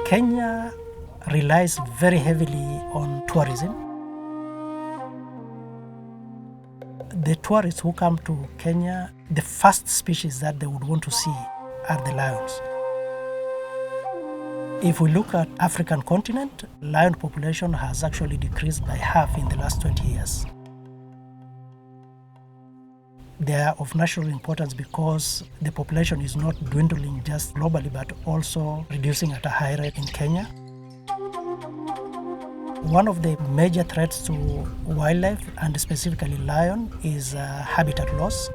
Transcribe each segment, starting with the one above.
Kenya relies very heavily on tourism. The tourists who come to Kenya, the first species that they would want to see are the lions. If we look at African continent, lion population has actually decreased by half in the last 20 years. They are of national importance because the population is not dwindling just globally, but also reducing at a high rate in Kenya. One of the major threats to wildlife, and specifically lion, is habitat loss.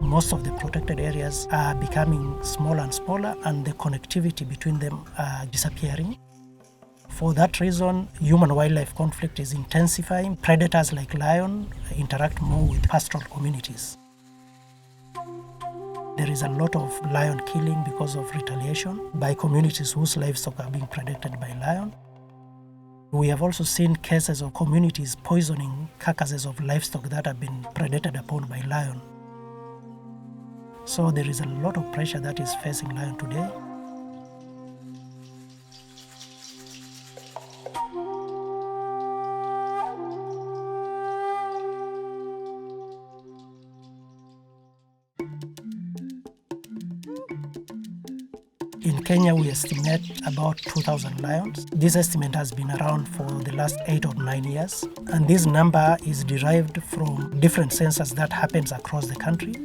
Most of the protected areas are becoming smaller and smaller, and the connectivity between them are disappearing. For that reason, human-wildlife conflict is intensifying. Predators like lion interact more with pastoral communities. There is a lot of lion killing because of retaliation by communities whose livestock are being predated by lion. We have also seen cases of communities poisoning carcasses of livestock that have been predated upon by lion. So there is a lot of pressure that is facing lion today. In Kenya, we estimate about 2,000 lions. This estimate has been around for the last 8 or 9 years. And this number is derived from different census that happens across the country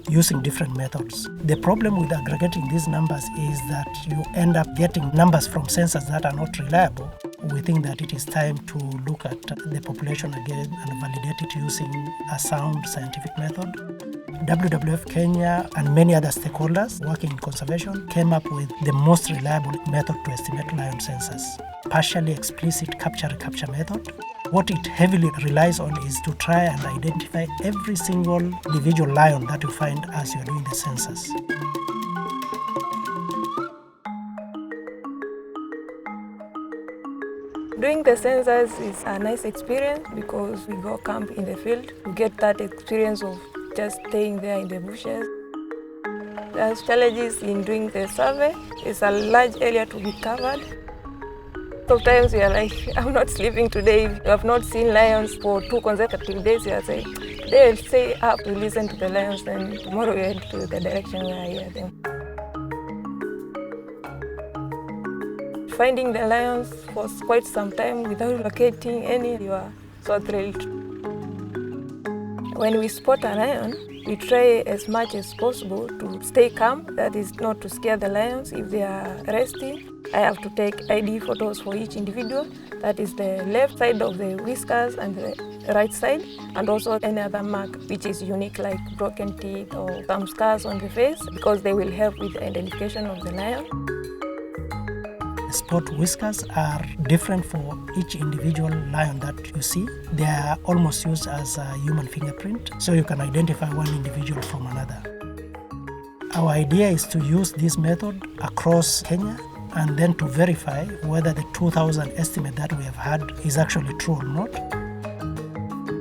using different methods. The problem with aggregating these numbers is that you end up getting numbers from census that are not reliable. We think that it is time to look at the population again and validate it using a sound scientific method. WWF Kenya and many other stakeholders working in conservation came up with the most reliable method to estimate lion census, partially explicit capture-recapture method. What it heavily relies on is to try and identify every single individual lion that you find as you're doing the census. Doing the census is a nice experience because we go camp in the field. We get that experience of just staying there in the bushes. There's challenges in doing the survey. It's a large area to be covered. Sometimes you're like, I'm not sleeping today. If you have not seen lions for 2 consecutive days, you're saying, today I'll stay up to listen to the lions, and tomorrow we head to the direction where I hear them. Finding the lions for quite some time without locating any, you are so thrilled. When we spot a lion, we try as much as possible to stay calm, that is not to scare the lions. If they are resting, I have to take ID photos for each individual. That is the left side of the whiskers and the right side, and also any other mark which is unique like broken teeth or some scars on the face, because they will help with the identification of the lion. Spot whiskers are different for each individual lion that you see. They are almost used as a human fingerprint, so you can identify one individual from another. Our idea is to use this method across Kenya and then to verify whether the 2,000 estimate that we have had is actually true or not.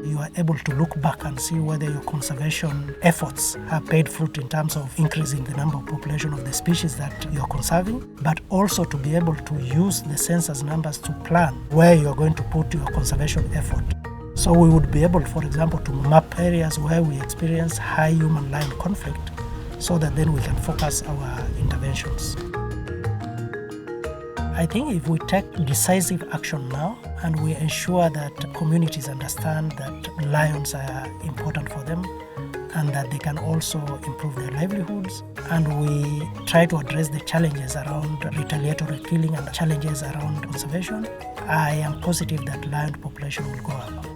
You are able to look back and see whether your conservation efforts have paid fruit in terms of increasing the number of population of the species that you are conserving, but also to be able to use the census numbers to plan where you are going to put your conservation effort. So we would be able, for example, to map areas where we experience high human-lion conflict so that then we can focus our interventions. I think if we take decisive action now and we ensure that communities understand that lions are important for them and that they can also improve their livelihoods, and we try to address the challenges around retaliatory killing and challenges around conservation, I am positive that lion population will go up.